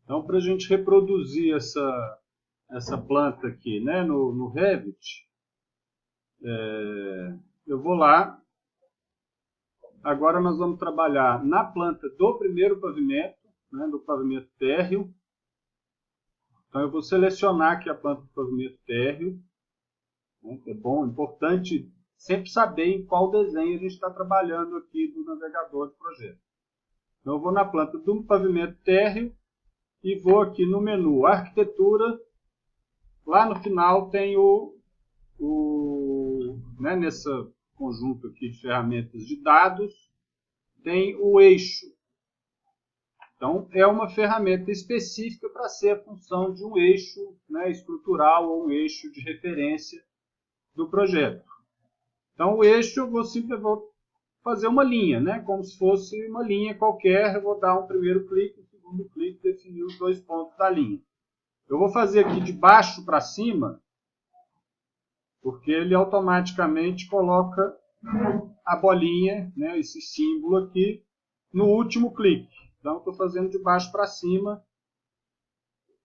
Então, para a gente reproduzir essa planta aqui, né, no Revit, eu vou lá. Agora nós vamos trabalhar na planta do primeiro pavimento, né, do pavimento térreo. Então eu vou selecionar aqui a planta do pavimento térreo. Né, é bom, importante sempre saber em qual desenho a gente está trabalhando aqui do navegador de projeto. Então eu vou na planta do pavimento térreo e vou aqui no menu Arquitetura. Lá no final tem né, nesse conjunto aqui de ferramentas de dados, tem o eixo. Então, é uma ferramenta específica para ser a função de um eixo, né, estrutural ou um eixo de referência do projeto. Então, o eixo eu vou fazer uma linha, né, como se fosse uma linha qualquer. Eu vou dar um primeiro clique, um segundo clique, definir os 2 pontos da linha. Eu vou fazer aqui de baixo para cima, porque ele automaticamente coloca a bolinha, né, esse símbolo aqui, no último clique. Então, estou fazendo de baixo para cima.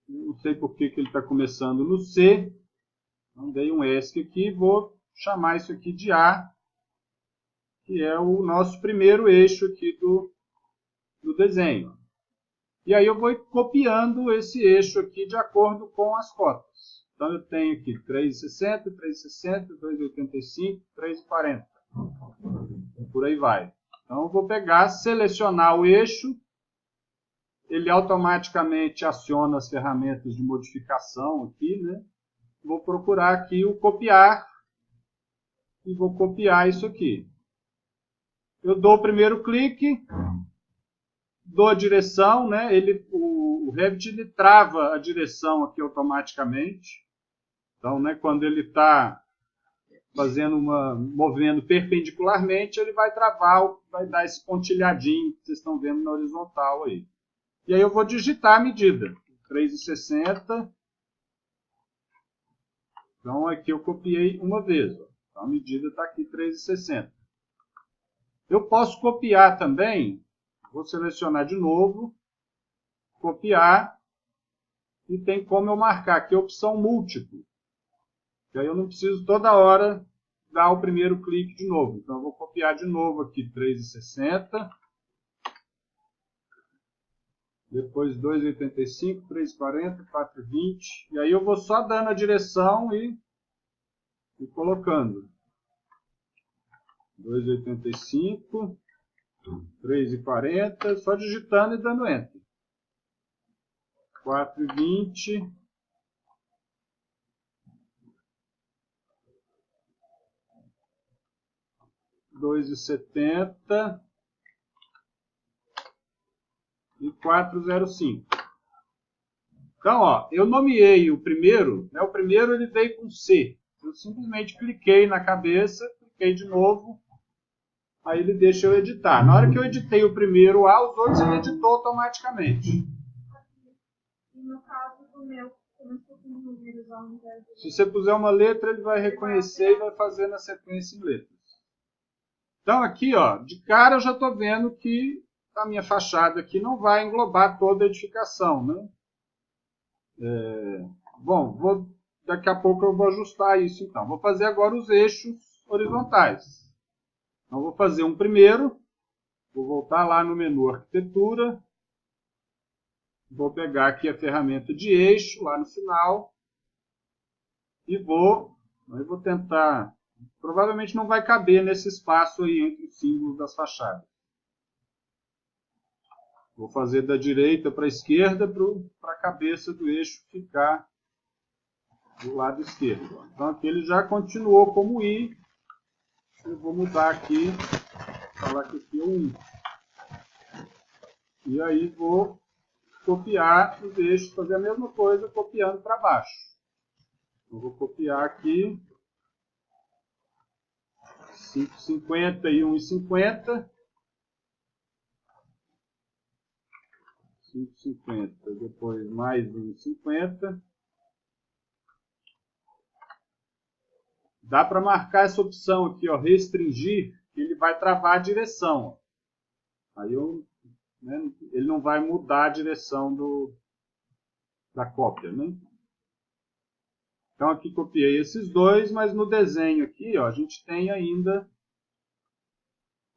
Não sei por que ele está começando no C. Então, dei um ESC aqui e vou chamar isso aqui de A, que é o nosso primeiro eixo aqui do desenho. E aí eu vou copiando esse eixo aqui de acordo com as cotas. Então, eu tenho aqui 3,60, 3,60, 2,85, 3,40. Por aí vai. Então, eu vou pegar, selecionar o eixo. Ele automaticamente aciona as ferramentas de modificação aqui, né? Vou procurar aqui o copiar e vou copiar isso aqui. Eu dou o primeiro clique, dou a direção, né? O Revit ele trava a direção aqui automaticamente. Então, né, quando ele está movendo perpendicularmente, ele vai travar, vai dar esse pontilhadinho que vocês estão vendo na horizontal aí. E aí eu vou digitar a medida, 3,60. Então aqui eu copiei uma vez. Ó. Então a medida está aqui, 3,60. Eu posso copiar também, vou selecionar de novo, copiar, e tem como eu marcar aqui a opção múltiplo. E aí eu não preciso toda hora dar o primeiro clique de novo. Então eu vou copiar de novo aqui, 3,60. Depois 2,85, 3,40, 4,20. E aí eu vou só dando a direção e colocando. 2,85, 3,40, só digitando e dando Enter. 4,20. 2,70 e 4,05. Então, ó, eu nomeei o primeiro, né, o primeiro ele veio com C. Eu simplesmente cliquei na cabeça, cliquei de novo, aí ele deixa eu editar. Na hora que eu editei o primeiro A, os outros ele editou automaticamente. E no caso do meu, começou com números ao invés de... Se você puser uma letra, ele vai reconhecer e vai fazer na sequência em letras. Então aqui, ó, de cara eu já estou vendo que a minha fachada aqui não vai englobar toda a edificação, né? Bom, daqui a pouco eu vou ajustar isso então. Vou fazer agora os eixos horizontais. Então vou fazer um primeiro, vou voltar lá no menu Arquitetura, vou pegar aqui a ferramenta de eixo lá no final e vou tentar... Provavelmente não vai caber nesse espaço aí entre os símbolos das fachadas. Vou fazer da direita para a esquerda para a cabeça do eixo ficar do lado esquerdo. Então aqui ele já continuou como I. Eu vou mudar aqui, falar que aqui é o I. E aí vou copiar os eixos, fazer a mesma coisa copiando para baixo. Eu vou copiar aqui 5,50 e 1,50. 5,50, depois mais 1,50. Dá para marcar essa opção aqui, ó, restringir, que ele vai travar a direção. Aí ele não vai mudar a direção da cópia, né? Então aqui copiei esses dois, mas no desenho aqui, ó, a gente tem ainda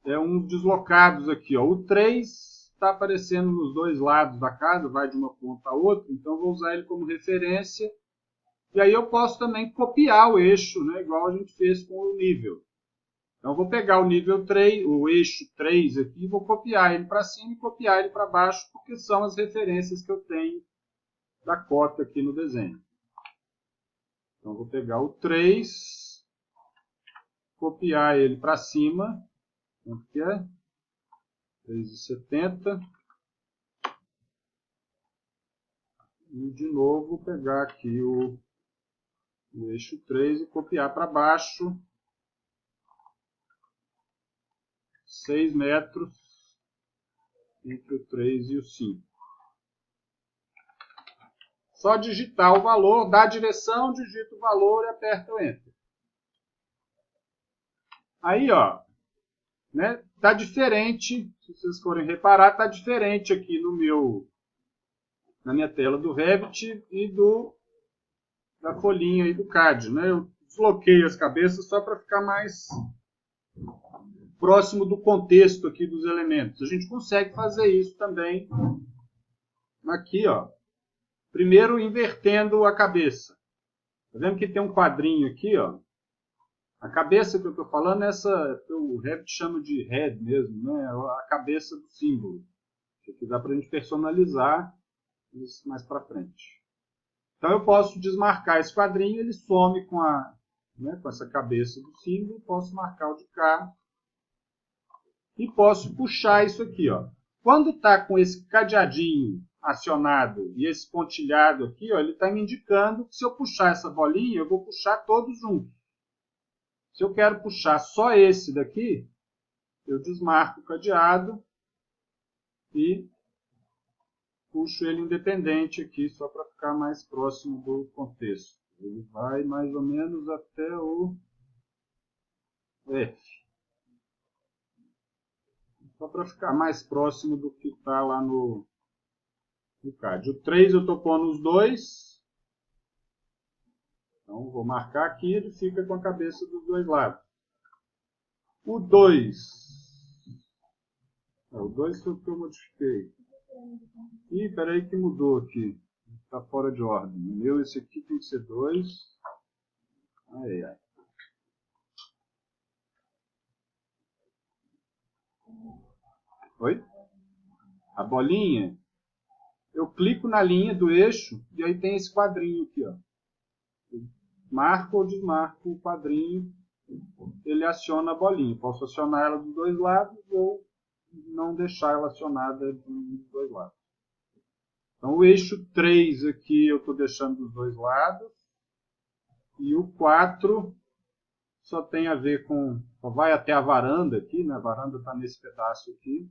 uns deslocados aqui, ó. O 3 está aparecendo nos dois lados da casa, vai de uma ponta a outra, então vou usar ele como referência. E aí eu posso também copiar o eixo, né, igual a gente fez com o nível. Então eu vou pegar o nível 3, o eixo 3 aqui, vou copiar ele para cima e copiar ele para baixo, porque são as referências que eu tenho da cota aqui no desenho. Então vou pegar o 3, copiar ele para cima, quanto que é? 3,70. E de novo pegar aqui o eixo 3 e copiar para baixo 6 metros entre o 3 e o 5. Só digitar o valor, dá a direção, digita o valor e aperta o Enter. Aí, ó, né, tá diferente, se vocês forem reparar, tá diferente aqui na minha tela do Revit e da folhinha aí do CAD, né? Eu desloquei as cabeças só para ficar mais próximo do contexto aqui dos elementos. A gente consegue fazer isso também aqui, ó. Primeiro invertendo a cabeça. Tá vendo que tem um quadrinho aqui, ó? A cabeça que eu estou falando é essa que o Revit chama de head mesmo, né? A cabeça do símbolo. Que dá para a gente personalizar isso mais para frente. Então eu posso desmarcar esse quadrinho, ele some com essa cabeça do símbolo. Posso marcar o de cá. E posso puxar isso aqui, ó. Quando está com esse cadeadinho acionado e esse pontilhado aqui, ó, ele está me indicando que se eu puxar essa bolinha, eu vou puxar todos juntos. Se eu quero puxar só esse daqui, eu desmarco o cadeado e puxo ele independente aqui, só para ficar mais próximo do contexto. Ele vai mais ou menos até o F. Só para ficar mais próximo do que está lá no CAD. O 3 eu estou pondo os dois. Então vou marcar aqui, ele fica com a cabeça dos dois lados. O 2. O 2 foi o que eu modifiquei. Ih, peraí que mudou aqui. Está fora de ordem. O meu, esse aqui tem que ser 2. Ai, ai. Oi? A bolinha, eu clico na linha do eixo e aí tem esse quadrinho aqui, ó. Eu marco ou desmarco o quadrinho, ele aciona a bolinha. Posso acionar ela dos dois lados ou não deixar ela acionada dos dois lados. Então o eixo 3 aqui eu estou deixando dos dois lados. E o 4 só tem a ver com... Só vai até a varanda aqui, né? A varanda está nesse pedaço aqui.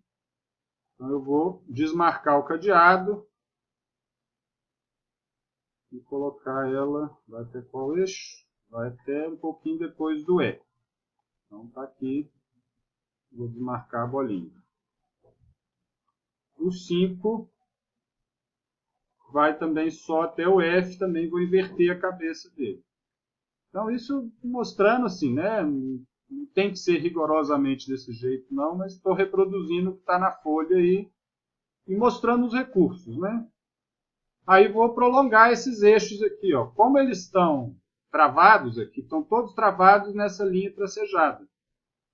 Então eu vou desmarcar o cadeado e colocar ela, vai até qual eixo? Vai até um pouquinho depois do E. Então está aqui, vou desmarcar a bolinha. O 5 vai também só até o F, também vou inverter a cabeça dele. Então isso mostrando assim, né? Não tem que ser rigorosamente desse jeito não, mas estou reproduzindo o que está na folha aí e mostrando os recursos, né? Aí vou prolongar esses eixos aqui, ó. Como eles estão travados aqui, estão todos travados nessa linha tracejada.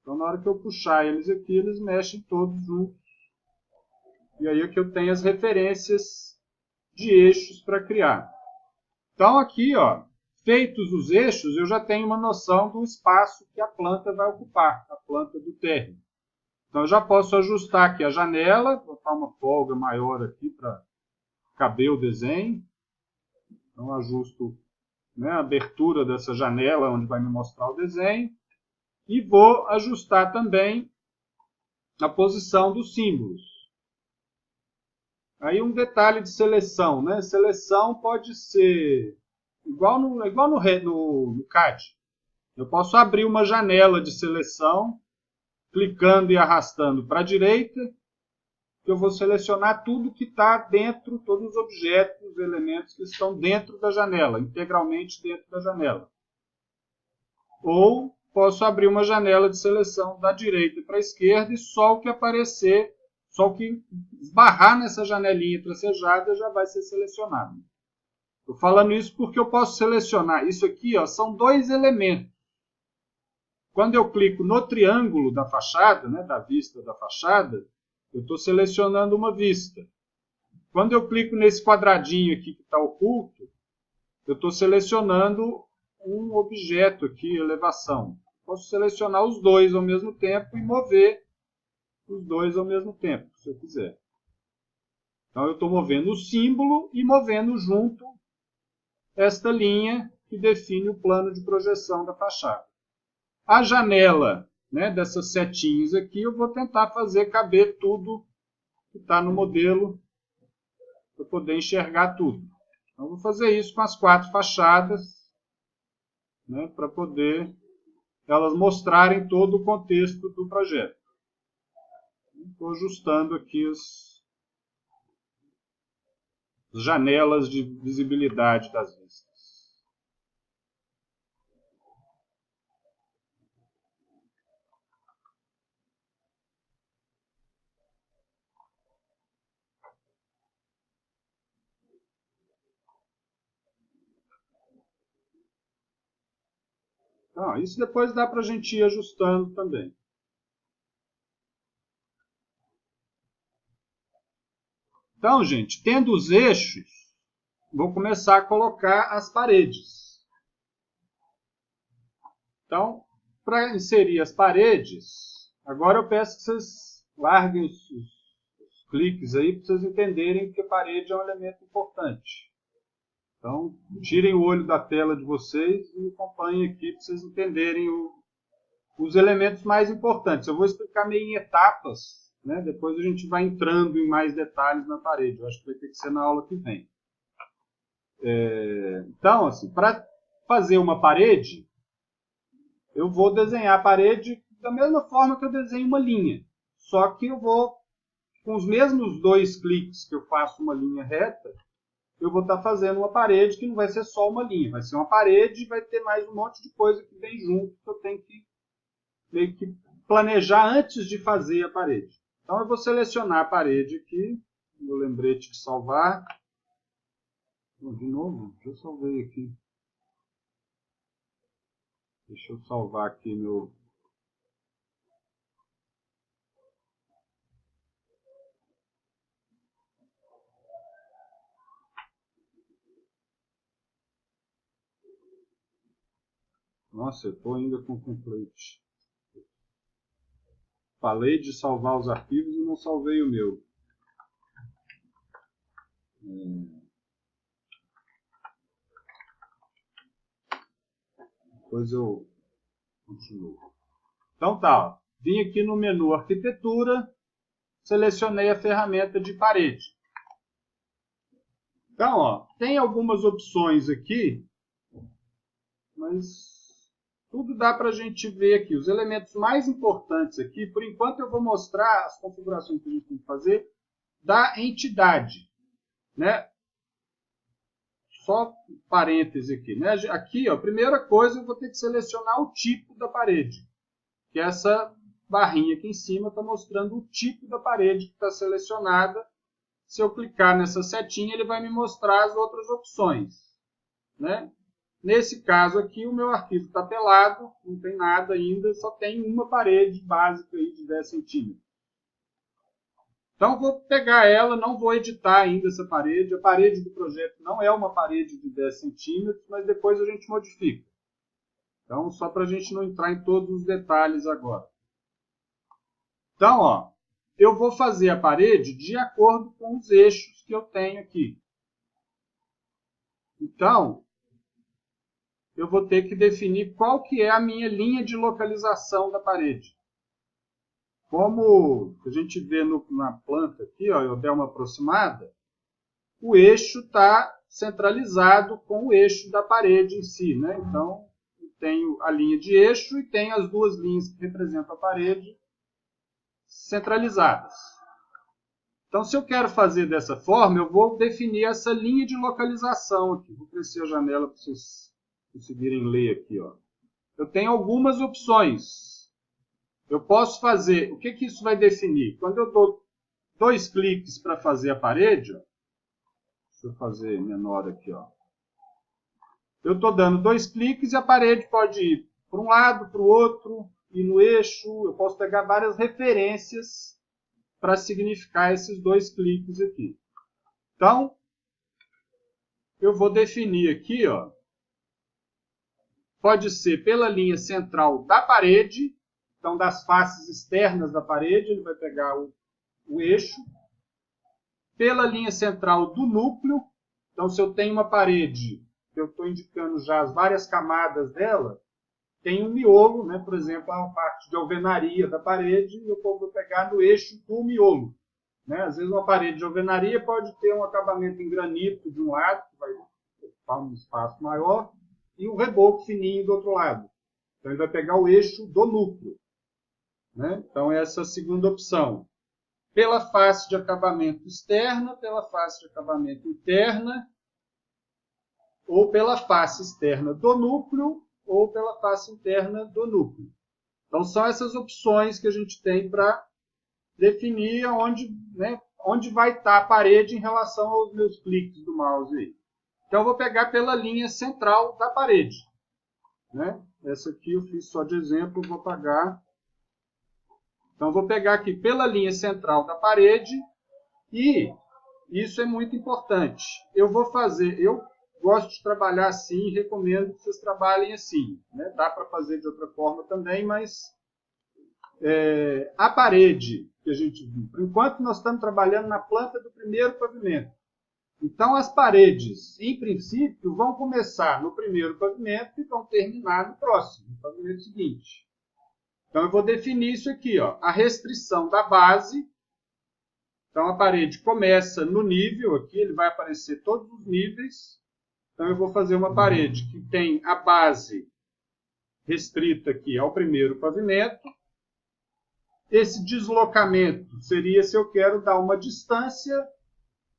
Então na hora que eu puxar eles aqui, eles mexem todos juntos. E aí é que eu tenho as referências de eixos para criar. Então aqui, ó, feitos os eixos, eu já tenho uma noção do espaço que a planta vai ocupar, a planta do térreo. Então eu já posso ajustar aqui a janela, botar uma folga maior aqui para caber o desenho. Então ajusto, né, a abertura dessa janela onde vai me mostrar o desenho. E vou ajustar também a posição dos símbolos. Aí um detalhe de seleção, né? Seleção pode ser igual no CAD. Eu posso abrir uma janela de seleção, clicando e arrastando para a direita, que eu vou selecionar tudo que está dentro, todos os objetos os elementos que estão dentro da janela, integralmente dentro da janela. Ou posso abrir uma janela de seleção da direita para a esquerda e só o que aparecer, só o que esbarrar nessa janelinha tracejada já vai ser selecionado. Estou falando isso porque eu posso selecionar. Isso aqui, ó, são dois elementos. Quando eu clico no triângulo da fachada, né, da vista da fachada, eu estou selecionando uma vista. Quando eu clico nesse quadradinho aqui que está oculto, eu estou selecionando um objeto aqui, elevação. Posso selecionar os dois ao mesmo tempo e mover os dois ao mesmo tempo, se eu quiser. Então eu estou movendo o símbolo e movendo junto esta linha que define o plano de projeção da fachada. A janela, né, dessas setinhas aqui, eu vou tentar fazer caber tudo que está no modelo para poder enxergar tudo. Então, eu vou fazer isso com as 4 fachadas, né, para poder elas mostrarem todo o contexto do projeto. Estou ajustando aqui as janelas de visibilidade das vistas. Então, isso depois dá para a gente ir ajustando também. Então, gente, tendo os eixos, vou começar a colocar as paredes. Então, para inserir as paredes, agora eu peço que vocês larguem os cliques aí para vocês entenderem que a parede é um elemento importante. Então, tirem o olho da tela de vocês e acompanhem aqui para vocês entenderem os elementos mais importantes. Eu vou explicar meio em etapas, né? Depois a gente vai entrando em mais detalhes na parede. Eu acho que vai ter que ser na aula que vem. Então, assim, para fazer uma parede, eu vou desenhar a parede da mesma forma que eu desenho uma linha. Só que eu vou, com os mesmos 2 cliques que eu faço uma linha reta, eu vou estar fazendo uma parede que não vai ser só uma linha. Vai ser uma parede e vai ter mais um monte de coisa que vem junto, que eu tenho que meio que planejar antes de fazer a parede. Então eu vou selecionar a parede aqui, meu lembrete de salvar. De novo, já salvei aqui. Deixa eu salvar aqui meu... Nossa, eu estou ainda com template. Falei de salvar os arquivos e não salvei o meu. Depois eu continuo. Então tá, ó. Vim aqui no menu Arquitetura, selecionei a ferramenta de parede. Então, ó, tem algumas opções aqui, mas tudo dá para a gente ver aqui. Os elementos mais importantes aqui, por enquanto eu vou mostrar as configurações que a gente tem que fazer da entidade, né? Só parêntese aqui, né? Aqui, ó, a primeira coisa, eu vou ter que selecionar o tipo da parede, que essa barrinha aqui em cima está mostrando o tipo da parede que está selecionada. Se eu clicar nessa setinha, ele vai me mostrar as outras opções, né? Nesse caso aqui, o meu arquivo está pelado, não tem nada ainda, só tem uma parede básica aí de 10 centímetros. Então, vou pegar ela, não vou editar ainda essa parede. A parede do projeto não é uma parede de 10 centímetros, mas depois a gente modifica. Então, só para a gente não entrar em todos os detalhes agora. Então, ó, eu vou fazer a parede de acordo com os eixos que eu tenho aqui. Então, eu vou ter que definir qual que é a minha linha de localização da parede. Como a gente vê na planta aqui, ó, eu der uma aproximada, o eixo está centralizado com o eixo da parede em si, né? Então, eu tenho a linha de eixo e tenho as 2 linhas que representam a parede centralizadas. Então, se eu quero fazer dessa forma, eu vou definir essa linha de localização aqui. Vou crescer a janela para vocês conseguirem ler aqui. Ó. Eu tenho algumas opções. Eu posso fazer... O que isso vai definir? Quando eu dou 2 cliques para fazer a parede, ó, deixa eu fazer menor aqui. Ó. Eu estou dando 2 cliques e a parede pode ir para um lado, para o outro, e no eixo. Eu posso pegar várias referências para significar esses 2 cliques aqui. Então, eu vou definir aqui, ó, pode ser pela linha central da parede, então das faces externas da parede, ele vai pegar o eixo, pela linha central do núcleo, então se eu tenho uma parede, eu estou indicando já as várias camadas dela, tem um miolo, né? Por exemplo, a parte de alvenaria da parede, eu vou pegar no eixo do miolo. Né? Às vezes uma parede de alvenaria pode ter um acabamento em granito de um lado, que vai ocupar um espaço maior, e um reboco fininho do outro lado. Então ele vai pegar o eixo do núcleo. Né? Então essa é a segunda opção. Pela face de acabamento externa, pela face de acabamento interna, ou pela face externa do núcleo, ou pela face interna do núcleo. Então, são essas opções que a gente tem para definir onde, né, onde vai estar a parede em relação aos meus cliques do mouse. Aí. Então, eu vou pegar pela linha central da parede. Né? Essa aqui eu fiz só de exemplo, vou apagar. Então, eu vou pegar aqui pela linha central da parede e isso é muito importante. Eu vou fazer... gosto de trabalhar assim e recomendo que vocês trabalhem assim. Né? Dá para fazer de outra forma também, mas a parede que a gente viu, por enquanto nós estamos trabalhando na planta do primeiro pavimento. Então as paredes, em princípio, vão começar no primeiro pavimento e vão terminar no próximo, no pavimento seguinte. Então eu vou definir isso aqui, ó, a restrição da base. Então a parede começa no nível, aqui ele vai aparecer todos os níveis. Então, eu vou fazer uma parede que tem a base restrita aqui ao primeiro pavimento. Esse deslocamento seria se eu quero dar uma distância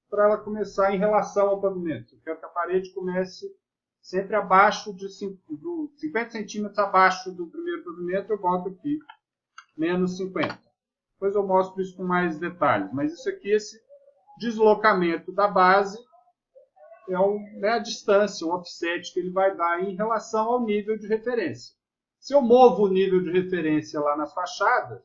para ela começar em relação ao pavimento. Eu quero que a parede comece sempre abaixo de 50 centímetros abaixo do primeiro pavimento, eu boto aqui menos 50. Depois eu mostro isso com mais detalhes. Mas isso aqui, esse deslocamento da base, é a distância, o offset que ele vai dar em relação ao nível de referência. Se eu movo o nível de referência lá nas fachadas,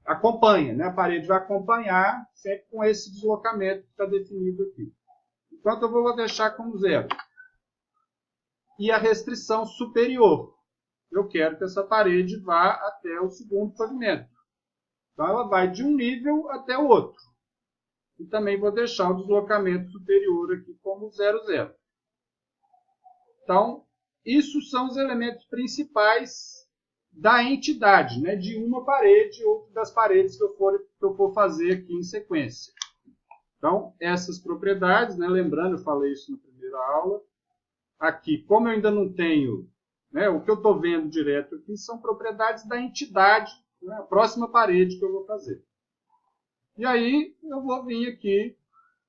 acompanha, né? A parede vai acompanhar sempre com esse deslocamento que está definido aqui. Enquanto eu vou deixar como 0. E a restrição superior. Eu quero que essa parede vá até o segundo pavimento. Então ela vai de um nível até o outro. E também vou deixar o deslocamento superior aqui como 0, 0. Então, isso são os elementos principais da entidade, né? De uma parede ou das paredes que eu for fazer aqui em sequência. Então, essas propriedades, né? Lembrando, eu falei isso na primeira aula. Aqui, como eu ainda não tenho, né? O que eu estou vendo direto aqui são propriedades da entidade, né? A próxima parede que eu vou fazer. E aí, eu vou vir aqui,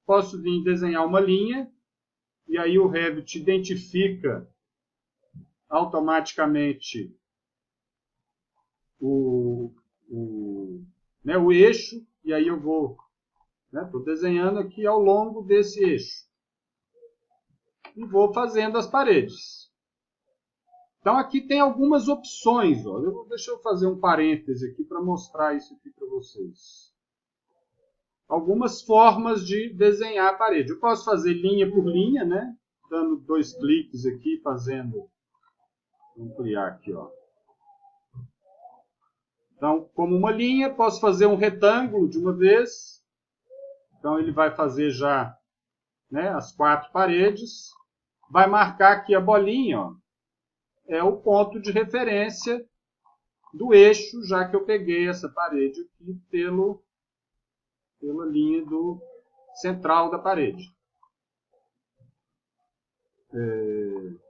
posso vir desenhar uma linha, e aí o Revit identifica automaticamente o eixo, e aí eu vou, estou desenhando aqui ao longo desse eixo. E vou fazendo as paredes. Então, aqui tem algumas opções. Ó. Deixa eu fazer um parêntese aqui para mostrar isso aqui para vocês. Algumas formas de desenhar a parede. Eu posso fazer linha por linha, né? Dando 2 cliques aqui, fazendo... Vou ampliar aqui, ó. Então, como uma linha, posso fazer um retângulo de uma vez. Então, ele vai fazer já, né, as 4 paredes. Vai marcar aqui a bolinha, ó. É o ponto de referência do eixo, já que eu peguei essa parede aqui pela linha central da parede.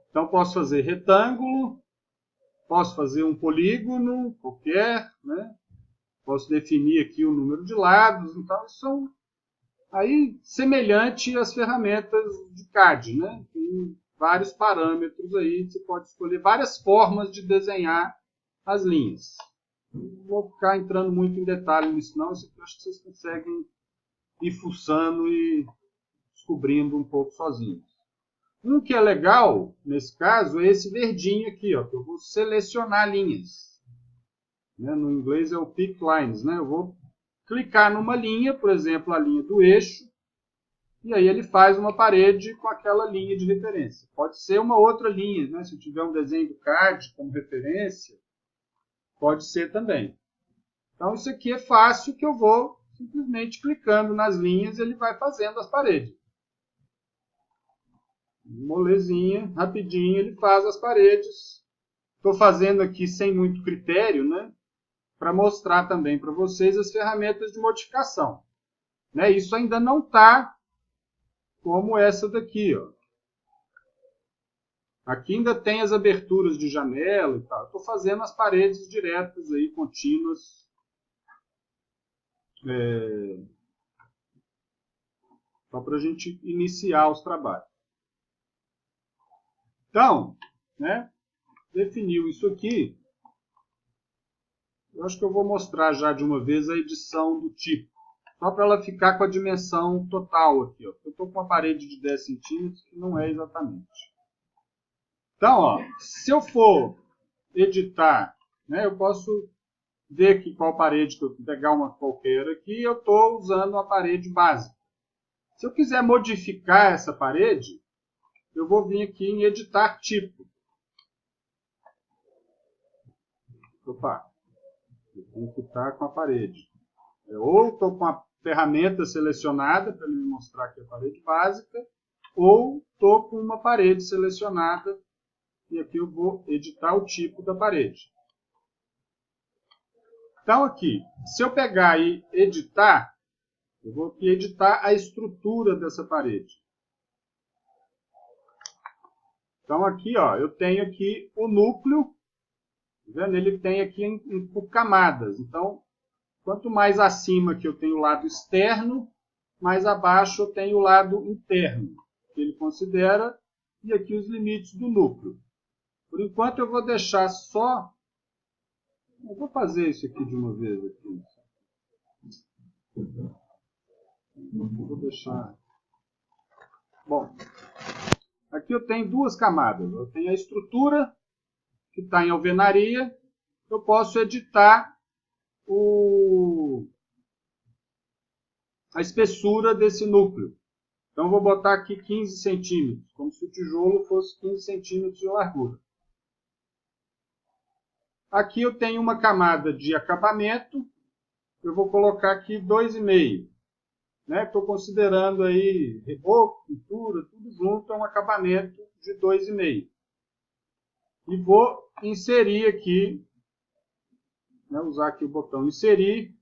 Então, posso fazer retângulo, posso fazer um polígono qualquer, né? Posso definir aqui o número de lados. Então, isso são Aí, semelhante às ferramentas de CAD, né? Tem vários parâmetros aí, você pode escolher várias formas de desenhar as linhas. Não vou ficar entrando muito em detalhe nisso não, isso aqui eu acho que vocês conseguem ir fuçando e descobrindo um pouco sozinhos. Um que é legal, nesse caso, é esse verdinho aqui, ó, que eu vou selecionar linhas. Né? No inglês é o pick lines, né? Eu vou clicar numa linha, por exemplo, a linha do eixo, e aí ele faz uma parede com aquela linha de referência. Pode ser uma outra linha, né? Se eu tiver um desenho do CAD como referência, pode ser também. Então isso aqui é fácil, que eu vou simplesmente clicando nas linhas e ele vai fazendo as paredes. Molezinha, rapidinho ele faz as paredes. Estou fazendo aqui sem muito critério, né? Para mostrar também para vocês as ferramentas de modificação. Né? Isso ainda não está como essa daqui, ó. Aqui ainda tem as aberturas de janela e tal. Estou fazendo as paredes diretas aí, contínuas. Só para a gente iniciar os trabalhos. Então, né, definiu isso aqui. Eu acho que eu vou mostrar já de uma vez a edição do tipo. Só para ela ficar com a dimensão total aqui. Ó. Eu estou com uma parede de 10 centímetros, que não é exatamente. Então, ó, se eu for editar, né, eu posso ver aqui qual parede que eu pegar uma qualquer aqui, eu estou usando uma parede básica. Se eu quiser modificar essa parede, eu vou vir aqui em editar tipo. Opa, eu tenho que estar com a parede. Ou estou com a ferramenta selecionada para ele me mostrar aqui a parede básica, ou estou com uma parede selecionada e aqui eu vou editar o tipo da parede. Então aqui, se eu pegar e editar, eu vou aqui editar a estrutura dessa parede. Então aqui, ó, eu tenho aqui o núcleo, tá vendo? Ele tem aqui por camadas. Então, quanto mais acima que eu tenho o lado externo, mais abaixo eu tenho o lado interno, que ele considera, e aqui os limites do núcleo. Por enquanto eu vou deixar só... Eu vou fazer isso aqui de uma vez. Aqui. Eu vou deixar... Bom, aqui eu tenho duas camadas. Eu tenho a estrutura, que está em alvenaria. Eu posso editar a espessura desse núcleo. Então, eu vou botar aqui 15 centímetros, como se o tijolo fosse 15 centímetros de largura. Aqui eu tenho uma camada de acabamento, eu vou colocar aqui 2,5. Estou considerando aí reboco, pintura, tudo junto, é um acabamento de 2,5. E vou inserir aqui, usar aqui o botão inserir,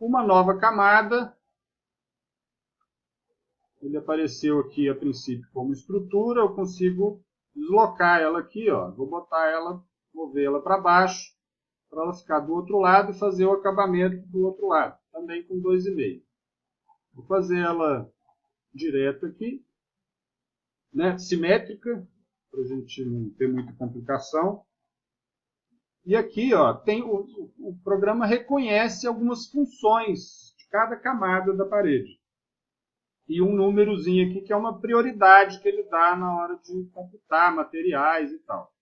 uma nova camada. Ele apareceu aqui a princípio como estrutura, eu consigo deslocar ela aqui, ó. Vou botar ela, mover ela para baixo, para ela ficar do outro lado e fazer o acabamento do outro lado, também com 2,5. Vou fazer ela direto aqui, né, simétrica, para a gente não ter muita complicação. E aqui, ó, tem o programa reconhece algumas funções de cada camada da parede. E um númerozinho aqui que é uma prioridade que ele dá na hora de computar materiais e tal.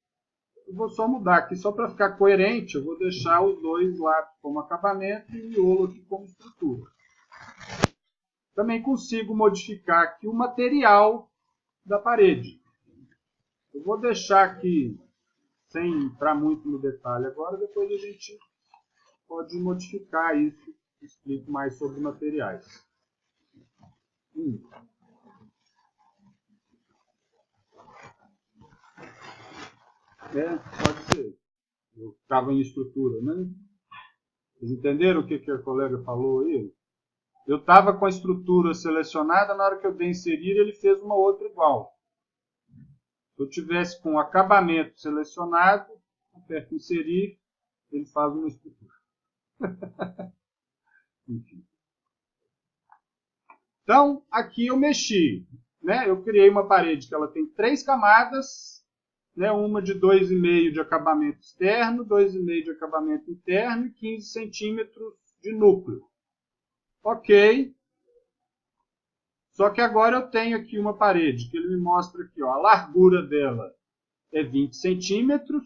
Eu vou só mudar aqui, só para ficar coerente, eu vou deixar os dois lados como acabamento e o miolo aqui como estrutura. Também consigo modificar aqui o material da parede. Eu vou deixar aqui, sem entrar muito no detalhe agora, depois a gente pode modificar isso, explico mais sobre materiais. Pode ser. Eu estava em estrutura, né? Vocês entenderam o que a colega falou aí? Eu estava com a estrutura selecionada, na hora que eu dei inserir, ele fez uma outra igual. Se eu tivesse com o acabamento selecionado, aperto inserir, ele faz uma estrutura. Enfim. Então, aqui eu mexi, né? Eu criei uma parede que ela tem 3 camadas, né? Uma de 2,5 de acabamento externo, 2,5 de acabamento interno e 15 centímetros de núcleo. Ok. Só que agora eu tenho aqui uma parede que ele me mostra aqui, ó, a largura dela é 20 centímetros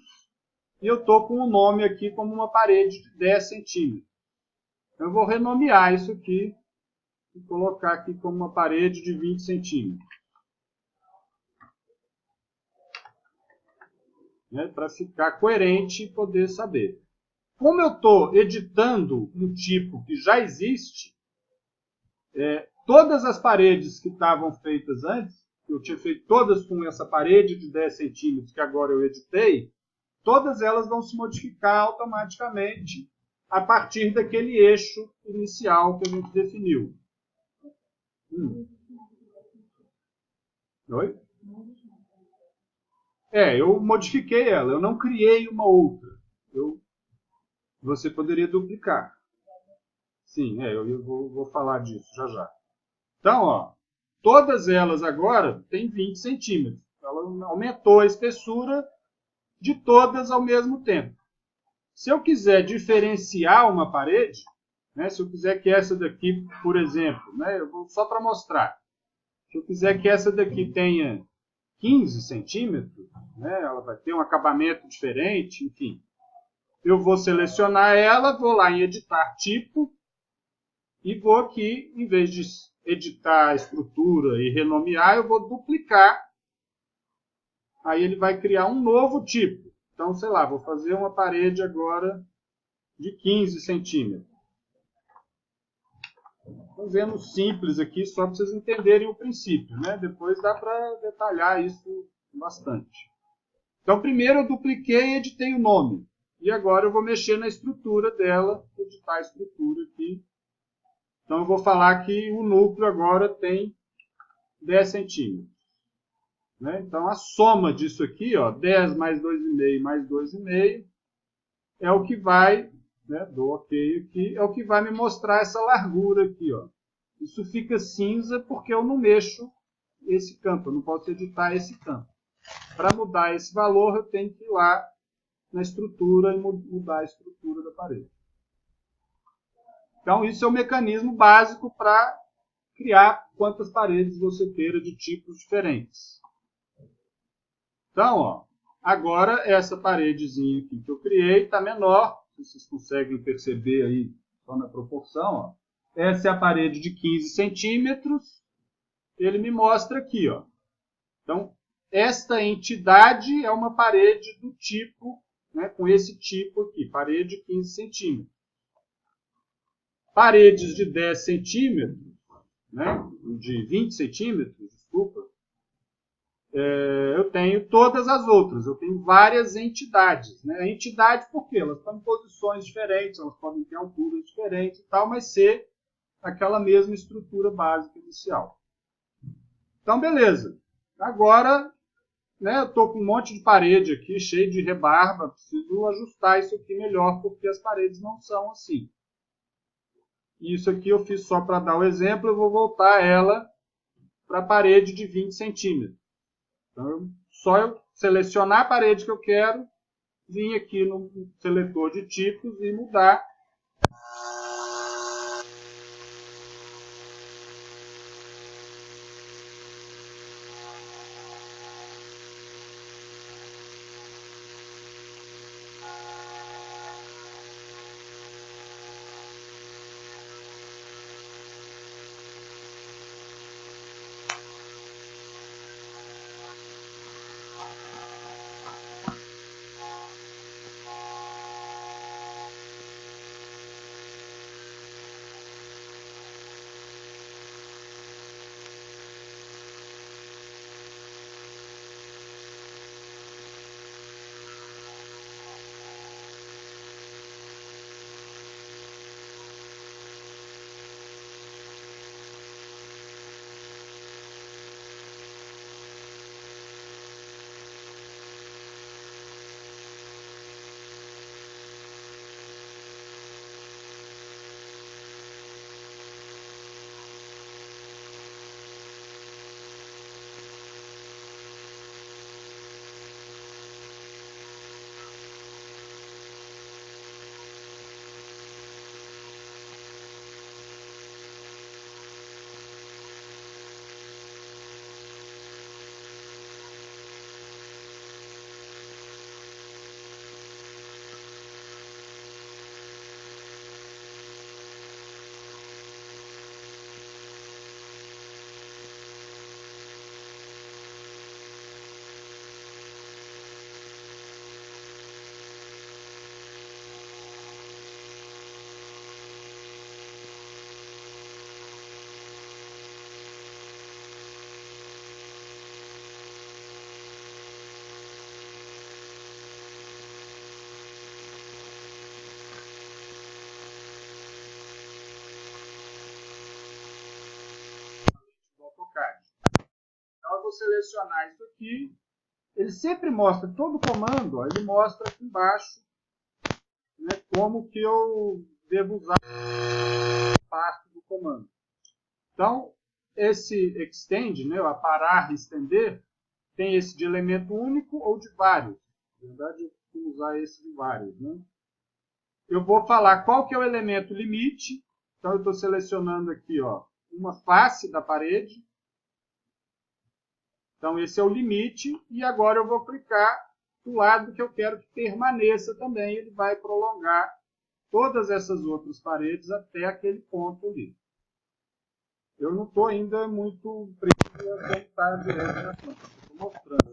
e eu estou com o nome aqui como uma parede de 10 centímetros. Eu vou renomear isso aqui e colocar aqui como uma parede de 20 centímetros. Né, para ficar coerente e poder saber. Como eu estou editando um tipo que já existe, todas as paredes que estavam feitas antes, eu tinha feito todas com essa parede de 10 centímetros que agora eu editei, todas elas vão se modificar automaticamente a partir daquele eixo inicial que a gente definiu. Oi? Eu modifiquei ela, eu não criei uma outra. Você poderia duplicar. Sim, eu vou falar disso já já. Então, ó, todas elas agora têm 20 centímetros. Ela aumentou a espessura de todas ao mesmo tempo. Se eu quiser diferenciar uma parede, né, se eu quiser que essa daqui, por exemplo, né, só para mostrar, se eu quiser que essa daqui tenha 15 centímetros, né, ela vai ter um acabamento diferente, enfim. Eu vou selecionar ela, vou lá em editar tipo, e vou aqui, em vez de editar a estrutura e renomear, eu vou duplicar. Aí ele vai criar um novo tipo. Então, sei lá, vou fazer uma parede agora de 15 centímetros. Fazendo simples aqui, só para vocês entenderem o princípio, né? Depois dá para detalhar isso bastante. Então, primeiro eu dupliquei e editei o nome. E agora eu vou mexer na estrutura dela, editar a estrutura aqui. Então, eu vou falar que o núcleo agora tem 10 centímetros. Né? Então, a soma disso aqui, ó, 10 mais 2,5 mais 2,5, é o que vai, né, dou ok aqui, é o que vai me mostrar essa largura aqui. Ó. Isso fica cinza porque eu não mexo esse campo, eu não posso editar esse campo. Para mudar esse valor, eu tenho que ir lá na estrutura e mudar a estrutura da parede. Então, isso é o mecanismo básico para criar quantas paredes você queira de tipos diferentes. Então, ó, agora essa paredezinha aqui que eu criei está menor. Vocês conseguem perceber aí só na proporção. Ó. Essa é a parede de 15 centímetros. Ele me mostra aqui. Ó. Então, esta entidade é uma parede do tipo, né, com esse tipo aqui, parede de 15 centímetros. Paredes de 10 centímetros, né, de 20 centímetros, desculpa, eu tenho todas as outras, eu tenho várias entidades. Né? Entidade porque elas estão em posições diferentes, elas podem ter alturas diferentes e tal, mas ser aquela mesma estrutura básica inicial. Então, beleza. Agora, né, eu estou com um monte de parede aqui, cheio de rebarba, preciso ajustar isso aqui melhor, porque as paredes não são assim. Isso aqui eu fiz só para dar o exemplo, eu vou voltar ela para a parede de 20 centímetros. Então, só eu selecionar a parede que eu quero, vir aqui no seletor de tipos e mudar. vou selecionar isso aqui. Ele sempre mostra, todo comando, ó, ele mostra aqui embaixo, né, como que eu devo usar parte do comando. Então, esse extend, né, o aparar e estender, tem esse de elemento único ou de vários. Na verdade, eu vou usar esse de vários. Né? Eu vou falar qual que é o elemento limite. Então, eu estou selecionando aqui ó, uma face da parede. Então, esse é o limite. E agora eu vou clicar do lado que eu quero que permaneça também. Ele vai prolongar todas essas outras paredes até aquele ponto ali. Eu não estou ainda muito preciso a conectar direto na planta. Estou mostrando.